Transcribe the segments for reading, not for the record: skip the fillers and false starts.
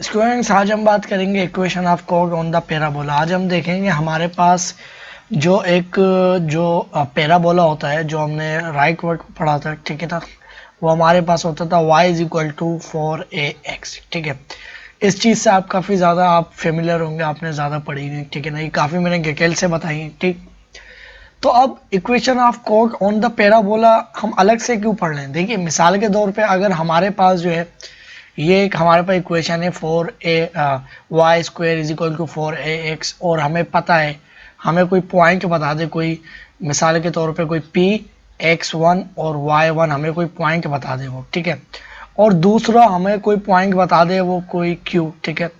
Students, आज हम बात करेंगे equation of code on the parabola. आज हम देखेंगे हमारे पास जो पैराबोला होता है, जो हमने राइट वर्ड पढ़ा था, ठीक है ना। वो हमारे पास होता था y is equal to 4ax, ठीक है। इस चीज़ से आप काफ़ी ज़्यादा आप फेमिलियर होंगे, आपने ज़्यादा पढ़ी हुई, ठीक है ना। ये काफ़ी मैंने डिटेल से बताई है, ठीक। तो अब equation of code on the parabola हम अलग से क्यों पढ़ रहे हैं? देखिए, मिसाल के तौर पे अगर हमारे पास जो है ये एक हमारे पास इक्वेशन है 4a y² is equal to 4ax, और हमें पता है, हमें कोई पॉइंट बता दे, कोई मिसाल के तौर पे कोई p(x1) और y1 हमें कोई पॉइंट बता दे वो, ठीक है। और दूसरा हमें कोई पॉइंट बता दे वो कोई q, ठीक है।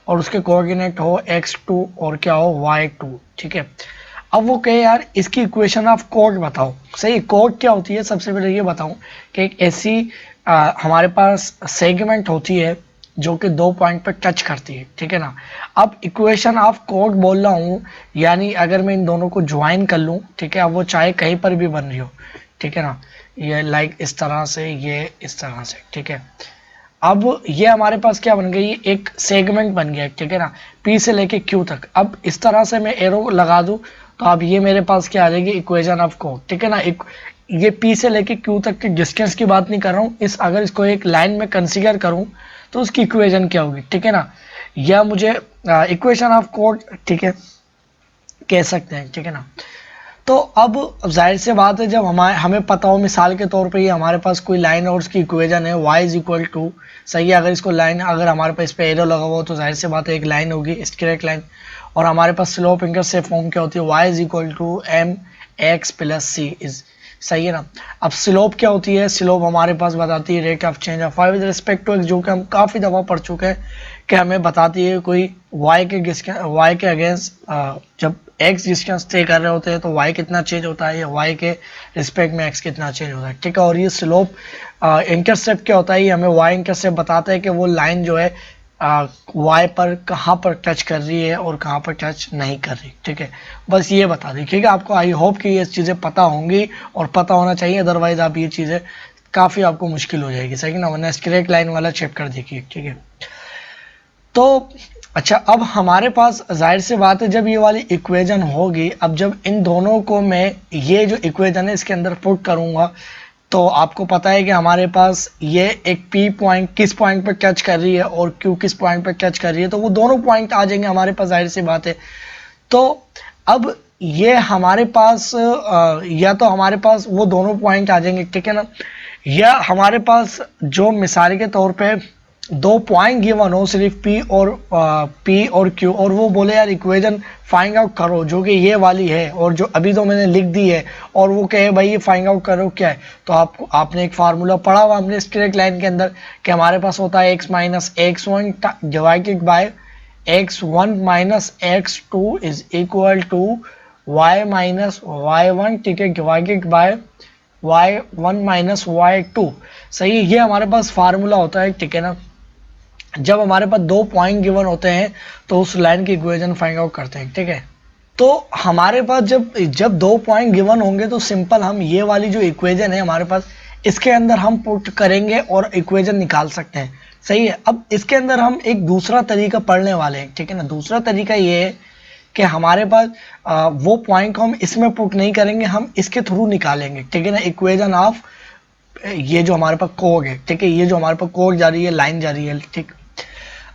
और उसके कोऑर्डिनेट हो x2 और क्या हो y2, ठीक है। अब वो कहे यार इसकी इक्वेशन ऑफ कोड बताओ। सही, कोड क्या होती है? सबसे पहले ये बताऊं कि एक ऐसी हमारे पास सेगमेंट होती है जो कि दो पॉइंट पर टच करती है, ठीक है ना। अब इक्वेशन ऑफ कोड बोल रहा हूँ, यानी अगर मैं इन दोनों को ज्वाइन कर लूँ, ठीक है, अब वो चाहे कहीं पर भी बन रही हो, ठीक है ना। ये लाइक इस तरह से, ये इस तरह से, ठीक है। अब ये हमारे पास क्या बन गई? एक सेगमेंट बन गया, ठीक है ना, P से लेके Q तक। अब इस तरह से मैं एरो लगा दूं तो अब ये मेरे पास क्या आ जाएगी? इक्वेशन ऑफ कोड, ठीक है ना। ये P से लेके Q तक के डिस्टेंस की बात नहीं कर रहा हूँ, अगर इसको एक लाइन में कंसीडर करूँ तो उसकी इक्वेशन क्या होगी, ठीक है ना। या मुझे इक्वेशन ऑफ कोड, ठीक है, कह सकते हैं, ठीक है ना। तो अब जाहिर सी बात है, जब हमें पता हो, मिसाल के तौर पे ये हमारे पास कोई लाइन और उसकी इक्वेशन है y इज इक्वल टू, सही है, अगर इसको लाइन, अगर हमारे पास इस पे एरो लगा हुआ हो तो जाहिर सी बात है एक लाइन होगी, स्ट्रेट लाइन। और हमारे पास स्लोप इंटरसेप्ट फॉर्म क्या होती है? y is equal to mx plus c is, सही है ना। अब स्लोप क्या होती है? स्लोप हमारे पास बताती है rate of change of y with respect to x, जो कि हम काफ़ी दफ़ा पढ़ चुके हैं कि हमें बताती है कोई y के अगेंस्ट जब x डिस्टेंस तय कर रहे होते हैं तो y कितना चेंज होता है, या y के रिस्पेक्ट में x कितना चेंज होता है, ठीक है। और ये स्लोप इंटरसेप्ट क्या होता है? ये हमें y इंटरसेप्ट बताता है कि वो लाइन जो है y पर कहाँ पर टच कर रही है और कहाँ पर टच नहीं कर रही, ठीक है। बस ये बता दी, ठीक है। आपको आई होप कि ये चीज़ें पता होंगी और पता होना चाहिए, अदरवाइज आप ये चीज़ें काफ़ी आपको मुश्किल हो जाएगी, सही ना। वरना स्ट्रेट लाइन वाला चैप्टर देखिए, ठीक है। तो अच्छा, अब हमारे पास जाहिर सी बात है जब ये वाली इक्वेशन होगी, अब जब इन दोनों को मैं ये जो इक्वेशन है इसके अंदर पुट करूंगा, तो आपको पता है कि हमारे पास ये एक P पॉइंट किस पॉइंट पर टच कर रही है और Q किस पॉइंट पर टच कर रही है, तो वो दोनों पॉइंट आ जाएंगे हमारे पास, जाहिर सी बात है। तो अब ये हमारे पास या तो हमारे पास वो दोनों पॉइंट आ जाएंगे, ठीक है ना, या हमारे पास जो मिसाल के तौर पे दो पॉइंट गिवन हो, सिर्फ P और Q, और वो बोले यार इक्वेशन फाइंड आउट करो जो कि ये वाली है और जो अभी तो मैंने लिख दी है, और वो कहे भाई ये फाइंड आउट करो क्या है, तो आपने एक फार्मूला पढ़ा हुआ हमने स्ट्रेट लाइन के अंदर कि हमारे पास होता है x minus x1 divided by x1 minus x2 is equal to y minus y1, ठीक है, divided by y1 minus y2। सही है, ये हमारे पास फार्मूला होता है, ठीक है ना। जब हमारे पास दो पॉइंट गिवन होते हैं तो उस लाइन की इक्वेशन फाइंड आउट करते हैं, ठीक है। तो हमारे पास जब जब दो पॉइंट गिवन होंगे तो सिंपल हम ये वाली जो इक्वेशन है हमारे पास, इसके अंदर हम पुट करेंगे और इक्वेशन निकाल सकते हैं, सही है। अब इसके अंदर हम एक दूसरा तरीका पढ़ने वाले हैं, ठीक है ना। दूसरा तरीका ये है कि हमारे पास वो पॉइंट को हम इसमें पुट नहीं करेंगे, हम इसके थ्रू निकालेंगे, ठीक है ना, इक्वेशन ऑफ ये जो हमारे पास कोड है, ठीक है, ये जो हमारे पास कोड जा रही है, लाइन जा रही है, ठीक।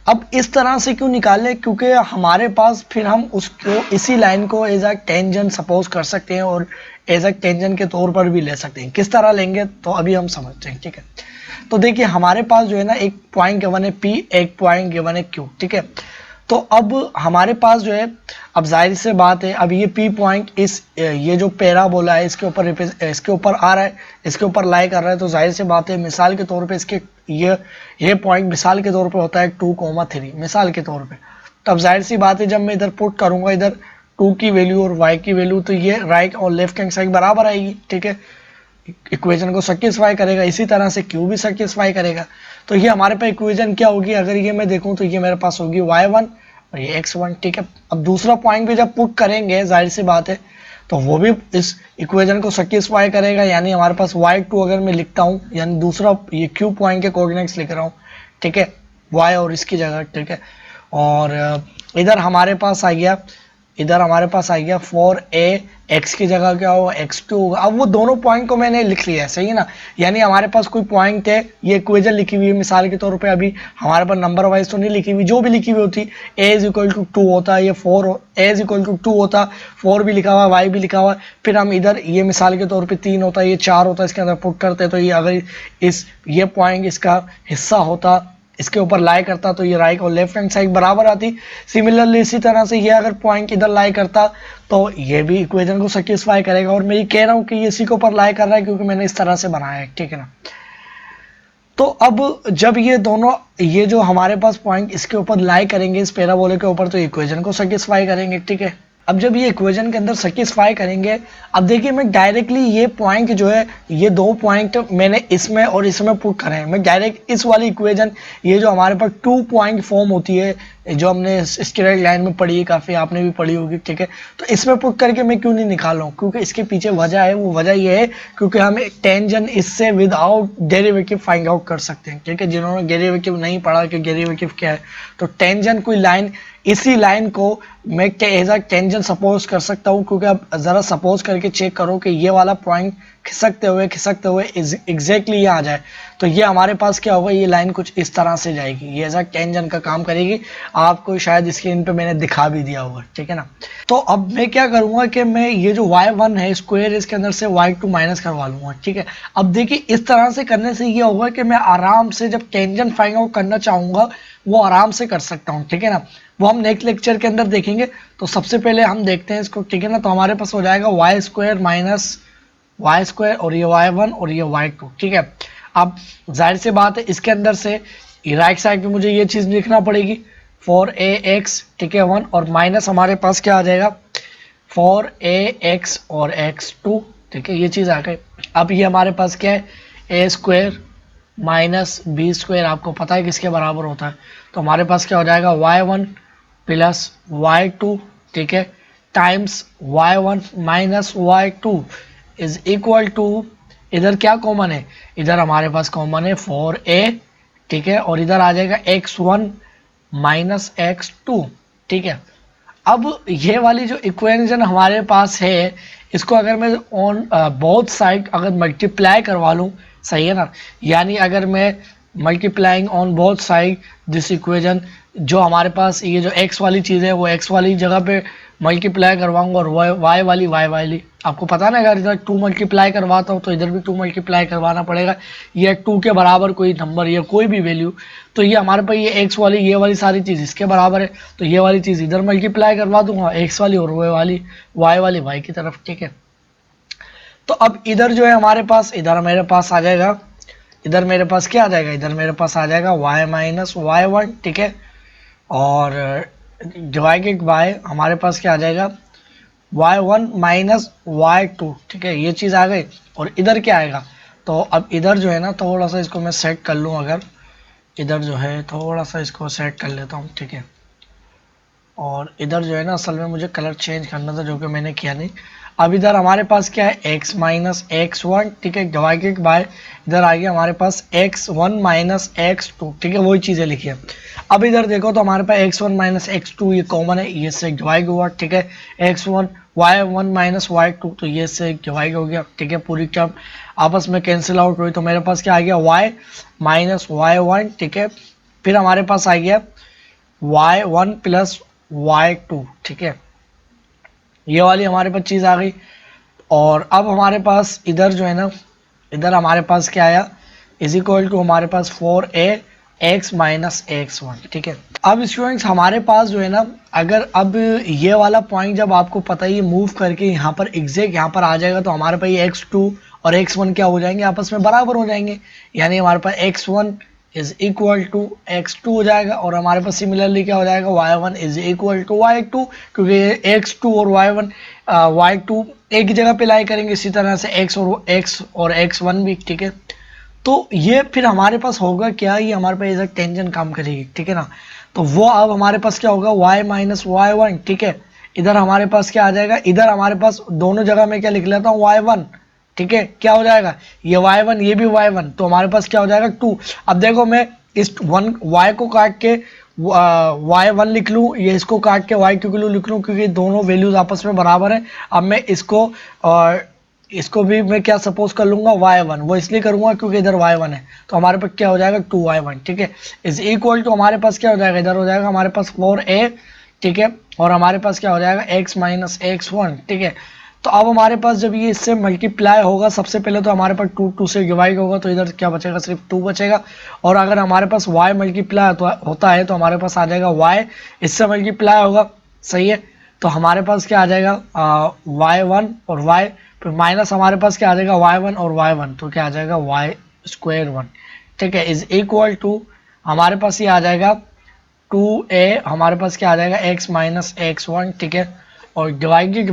अब इस तरह से क्यों निकाले? क्योंकि हमारे पास फिर हम उसको इसी लाइन को एज अ टेंजेंट सपोज कर सकते हैं और एज अ टेंजेंट के तौर पर भी ले सकते हैं। किस तरह लेंगे तो अभी हम समझते हैं, ठीक है। तो देखिए हमारे पास जो है ना एक पॉइंट गिवन है P, एक पॉइंट गिवन है Q, ठीक है। तो अब हमारे पास जो है, अब जाहिर से बात है, अब ये P पॉइंट ये जो पैराबोला है इसके ऊपर आ रहा है, इसके ऊपर लाई कर रहा है, तो जाहिर से बात है मिसाल के तौर पे इसके ये पॉइंट मिसाल के तौर पे होता है 2,3 मिसाल के तौर पे। तब जाहिर सी बात है जब मैं इधर पुट करूंगा इधर 2 की वैल्यू और y की वैल्यू, तो ये राइट और लेफ्ट हैंड साइड बराबर आएगी, ठीक है। इक्वेशन को सेटिस्फाई करेगा, इसी तरह से Q भी सेटिस्फाई करेगा। तो ये हमारे पास इक्वेशन क्या होगी? अगर ये मैं देखूं तो ये मेरे पास होगी y1 और ये x1, ठीक है। अब दूसरा पॉइंट भी जब पुट करेंगे जाहिर सी बात है तो वो भी इस इक्वेशन को सेटिस्फाई करेगा, यानी हमारे पास y2 अगर मैं लिखता हूँ, यानी दूसरा ये Q पॉइंट के कोऑर्डिनेट्स लिख रहा हूँ, ठीक है। y और इसकी जगह, ठीक है। और इधर हमारे पास आ गया, इधर हमारे पास आ गया 4a, x की जगह क्या होगा x2 होगा। अब वो दोनों पॉइंट को मैंने लिख लिया है, सही है ना। यानी हमारे पास कोई पॉइंट है, ये इक्वेशन लिखी हुई है मिसाल के तौर पे, अभी हमारे पास नंबर वाइज तो नहीं लिखी हुई, जो भी लिखी हुई होती a इज इक्वल टू 2 होता है, ये 4 a इज इक्वल टू 2 होता, 4 भी लिखा हुआ है, y भी लिखा हुआ है। फिर हम इधर ये मिसाल के तौर पे 3 होता है, ये 4 होता है, इसके अंदर पुट करते हैं तो ये अगर ये पॉइंट इसका हिस्सा होता, इसके ऊपर लाई करता तो ये राइट और लेफ्ट हैंड साइड बराबर आती। सिमिलरली इसी तरह से ये अगर पॉइंट इधर लाई करता तो ये भी इक्वेशन को सेटिस्फाई करेगा। और मैं ये कह रहा हूँ कि ये इसी के ऊपर लाई कर रहा है क्योंकि मैंने इस तरह से बनाया है, ठीक है ना। तो अब जब ये दोनों, ये जो हमारे पास पॉइंट इसके ऊपर लाई करेंगे इस पैराबोला के ऊपर, तो इक्वेशन को सेटिस्फाई करेंगे, ठीक है। अब जब ये इक्वेशन के अंदर सेटिस्फाई करेंगे, अब देखिए मैं डायरेक्टली ये पॉइंट जो है, ये दो पॉइंट मैंने इसमें और इसमें पुट करे हैं, मैं डायरेक्ट इस वाली इक्वेशन, ये जो हमारे पास 2 पॉइंट फॉर्म होती है जो हमने स्ट्रेट लाइन में पढ़ी है, काफ़ी आपने भी पढ़ी होगी, ठीक है। तो इसमें पुट करके मैं क्यों नहीं निकाल रहा हूँ, क्योंकि इसके पीछे वजह है, वो वजह ये है क्योंकि हम टेंजेंट इससे विदाउट डेरिवेटिव फाइंड आउट कर सकते हैं, ठीक है। जिन्होंने डेरिवेटिव नहीं पढ़ा कि डेरिवेटिव क्या है, तो टेंजेंट कोई लाइन, इसी लाइन को मैं एज अ टेंजेंट सपोज कर सकता हूँ, क्योंकि अब जरा सपोज करके चेक करो कि ये वाला पॉइंट खिसकते हुए एग्जैक्टली यहाँ आ जाए, तो ये हमारे पास क्या होगा, ये लाइन कुछ इस तरह से जाएगी, ये एज अ टेंजेंट का काम करेगी। आपको शायद स्क्रीन पे मैंने दिखा भी दिया होगा, ठीक है ना। तो अब मैं क्या करूंगा कि मैं ये जो y1 है स्क्वायर, इसके अंदर से y2 माइनस करवा लूंगा, ठीक है। अब देखिए इस तरह से करने से ये होगा कि मैं आराम से जब टेंजेंट फाइंड आउट करना चाहूंगा वो आराम से कर सकता हूँ, ठीक है ना। वो हम नेक्स्ट लेक्चर के अंदर देखेंगे। तो सबसे पहले हम देखते हैं इसको, ठीक है ना। तो हमारे पास हो जाएगा Y square minus Y square और ये y1 और ये y2, ठीक है। अब जाहिर सी बात है इसके अंदर से राइट साइड पे मुझे ये चीज़ लिखना पड़ेगी 4ax, ठीक है 1, और माइनस हमारे पास क्या आ जाएगा 4ax और x2, ठीक है, ये चीज़ आ गई। अब ये हमारे पास क्या है a square minus B square, आपको पता है किसके बराबर होता है, तो हमारे पास क्या हो जाएगा y1 प्लस y2, ठीक है, times y1 minus y2 is equal to, इधर क्या कॉमन है, इधर हमारे पास कॉमन है 4a, ठीक है, और इधर आ जाएगा x1 माइनस x2, ठीक है। अब ये वाली जो इक्वेशन हमारे पास है, इसको अगर मैं ऑन बोथ साइड अगर मल्टीप्लाई करवा लूँ, सही है ना, यानी अगर मैं multiplying on both side this equation, जो हमारे पास ये जो x वाली चीज़ है वो x वाली जगह पे मल्टीप्लाई करवाऊंगा और y वाली आपको पता है ना, अगर इधर 2 मल्टीप्लाई करवाता हूँ तो इधर भी 2 मल्टीप्लाई करवाना पड़ेगा, ये 2 के बराबर कोई नंबर या कोई भी वैल्यू, तो ये हमारे पास ये x वाली ये वाली सारी चीज़ इसके बराबर है, तो ये वाली चीज़ इधर मल्टीप्लाई करवा दूंगा x वाली और y वाली y की तरफ, ठीक है। तो अब इधर जो है हमारे पास, इधर मेरे पास आ जाएगा, इधर मेरे पास क्या आ जाएगा, इधर मेरे पास आ जाएगा y माइनस y1, ठीक है, और डिवाइडेड बाय हमारे पास क्या आ जाएगा y1 माइनस y2, ठीक है, ये चीज़ आ गई। और इधर क्या आएगा, तो अब इधर जो है ना थोड़ा सा इसको मैं सेट कर लूँ, अगर इधर जो है थोड़ा सा इसको सेट कर लेता हूँ, ठीक है। और इधर जो है ना असल में मुझे कलर चेंज करना था जो कि मैंने किया नहीं। अब इधर हमारे पास क्या है x माइनस x1, ठीक है, डिवाइडेड बाय इधर आ गया हमारे पास x1 माइनस x2, ठीक है, वही चीज़ें लिखी है। अब इधर देखो तो हमारे पास x1 माइनस x2 ये कॉमन है, ये से डिवाइड हुआ, ठीक है, x1 y1 माइनस y2 तो ये से डिवाइड हो गया, ठीक है, पूरी टर्म आपस में कैंसिल आउट हुई, तो मेरे पास क्या आ गया y माइनस y1, ठीक है, फिर हमारे पास आ गया y1 प्लस y2, ठीक है, ये वाली हमारे पास चीज़ आ गई। और अब हमारे पास इधर जो है ना, इधर हमारे पास क्या आया इज इक्वल टू हमारे पास 4ax माइनस x1, ठीक है। अब स्टूडेंट्स हमारे पास जो है ना, अगर अब ये वाला पॉइंट जब आपको पता है ये मूव करके यहाँ पर एग्जैक्ट यहाँ पर आ जाएगा, तो हमारे पास ये x2 और x1 क्या हो जाएंगे, आपस में बराबर हो जाएंगे, यानी हमारे पास x1 is equal to x2 हो जाएगा, और हमारे पास सिमिलरली क्या हो जाएगा y1 is equal to y2, क्योंकि x2 और y2 एक ही जगह पे लाई करेंगे, इसी तरह से x और x1 भी, ठीक है। तो ये फिर हमारे पास होगा क्या, ये हमारे पास इधर टेंजेंट काम करेगी, ठीक है ना। तो वो अब हमारे पास क्या होगा y माइनस y1, ठीक है, इधर हमारे पास क्या आ जाएगा, इधर हमारे पास दोनों जगह में क्या लिख लेता हूँ y1, ठीक है, क्या हो जाएगा ये y1 ये भी y1, तो हमारे पास क्या हो जाएगा 2। अब देखो मैं इस वन y को काट के y1 लिख लूँ, ये इसको काट के y2 लिख लूँ, क्योंकि दोनों वैल्यूज आपस में बराबर है। अब मैं इसको भी मैं क्या सपोज कर लूँगा y1, वो इसलिए करूँगा क्योंकि इधर y1 है, तो हमारे पास क्या हो जाएगा 2y1, ठीक है, इज इक्वल टू हमारे पास क्या हो जाएगा, इधर हो जाएगा हमारे पास 4a, ठीक है, और हमारे पास क्या हो जाएगा x माइनस x1, ठीक है। तो अब हमारे पास जब ये इससे मल्टीप्लाई होगा, सबसे पहले तो हमारे पास 2 से डिवाइड होगा, तो इधर क्या बचेगा, सिर्फ 2 बचेगा। और अगर हमारे पास y मल्टीप्लाई होता है तो हमारे पास आ जाएगा y, इससे मल्टीप्लाई होगा, सही है, तो हमारे पास क्या आ जाएगा y1 और y, फिर माइनस हमारे पास क्या आ जाएगा y1 और y1, तो क्या आ जाएगा y स्क्वायर 1, ठीक है, इज इक्वल टू हमारे पास ये आ जाएगा 2a, हमारे पास क्या आ जाएगा x माइनस x1, ठीक है, और डिवाइडेड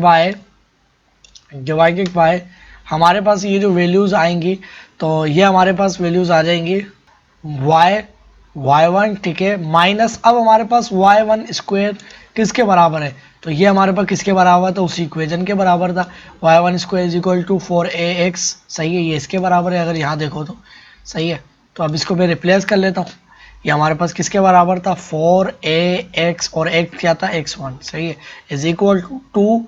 बाय हमारे पास ये जो वैल्यूज आएंगी, तो ये हमारे पास वैल्यूज आ जाएंगी y1, ठीक है, माइनस अब हमारे पास y1 स्क्वायर किसके बराबर है, तो ये हमारे पास किसके बराबर था, उसी इक्वेशन के बराबर था, y1 square is equal to 4ax, सही है, ये इसके बराबर है अगर यहाँ देखो तो, सही है। तो अब इसको मैं रिप्लेस कर लेता हूँ, ये हमारे पास किसके बराबर था 4ax, और x क्या था x1, सही है, is equal to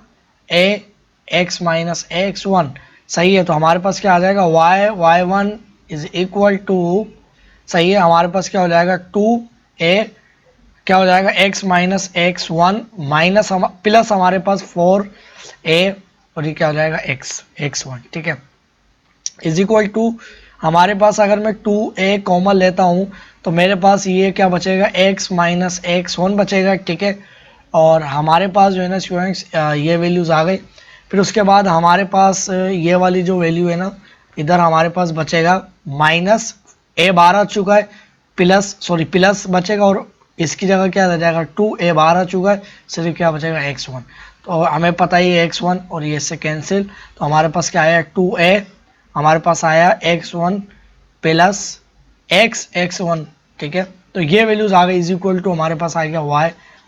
2ax minus x1, सही है। तो हमारे पास क्या आ जाएगा y1 इज इक्वल टू, सही है, हमारे पास क्या हो जाएगा 2a, क्या हो जाएगा x minus x1 minus plus हमारे पास 4a, और ये क्या हो जाएगा x1, ठीक है, इज इक्वल टू हमारे पास अगर मैं 2a कॉमन लेता हूँ तो मेरे पास ये क्या बचेगा x माइनस x1 बचेगा, ठीक है, और हमारे पास जो है ना स्टूडेंट्स ये वैल्यूज आ गई। फिर उसके बाद हमारे पास ये वाली जो वैल्यू है ना, इधर हमारे पास बचेगा माइनस a बार आ चुका है, प्लस बचेगा, और इसकी जगह क्या रह जाएगा 2a बार आ चुका है, सिर्फ क्या बचेगा x1, तो हमें पता ही है x1 और ये इससे कैंसिल, तो हमारे पास क्या आया 2a, हमारे पास आया x1 प्लस x1, ठीक है, तो ये वैल्यूज आ गई, इज इक्वल टू हमारे पास आ गया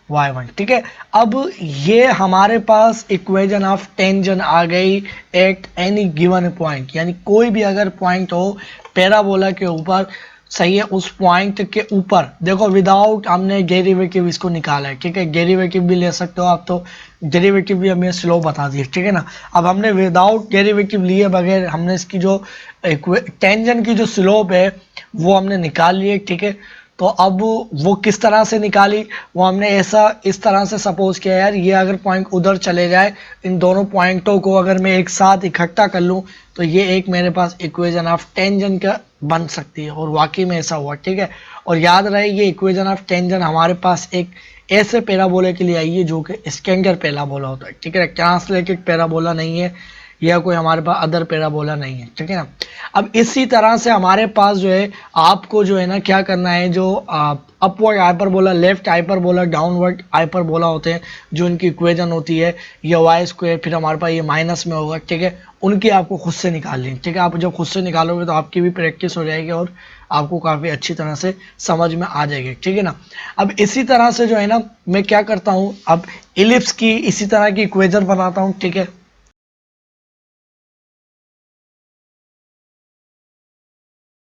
y1, ठीक है। अब ये हमारे पास इक्वेशन ऑफ टेंजेंट आ गई एट एनी गिवन पॉइंट, यानी कोई भी अगर पॉइंट हो पैराबोला के ऊपर, सही है, उस पॉइंट के ऊपर देखो विदाउट हमने डेरिवेटिव इसको निकाला है, ठीक है, डेरिवेटिव भी ले सकते हो आप, तो डेरिवेटिव भी हमें स्लो बता दिए, ठीक है ना। अब हमने विदाउट डेरिवेटिव लिए बगैर हमने इसकी जो टेंजेंट की जो स्लोप है वो हमने निकाल लिए, ठीक है। तो अब वो किस तरह से निकाली, वो हमने इस तरह से सपोज किया, यार ये अगर पॉइंट उधर चले जाए, इन दोनों पॉइंटों को अगर मैं एक साथ इकट्ठा कर लूँ तो ये एक मेरे पास इक्वेशन ऑफ टेंजेंट का बन सकती है, और वाकई में ऐसा हुआ, ठीक है। और याद रहे ये इक्वेशन ऑफ टेंजेंट हमारे पास एक ऐसे पैराबोला के लिए आई है जो कि स्टैंडर्ड पैराबोला होता है, ठीक है, ट्रांसलेटेड पैराबोला नहीं है, या कोई हमारे पास अदर पैराबोला नहीं है, ठीक है ना। अब इसी तरह से हमारे पास जो है आपको जो है ना क्या करना है, जो upward hyperbola, left hyperbola, downward hyperbola होते हैं, जो इनकी इक्वेशन होती है ये वाई स्क्वायर, फिर हमारे पास ये माइनस में होगा, ठीक है, उनकी आपको खुद से निकालनी, ठीक है। आप जब खुद से निकालोगे तो आपकी भी प्रैक्टिस हो जाएगी और आपको काफ़ी अच्छी तरह से समझ में आ जाएगी, ठीक है ना। अब इसी तरह से जो है ना मैं क्या करता हूँ, अब इलिप्स की इसी तरह की इक्वेशन बनाता हूँ, ठीक है,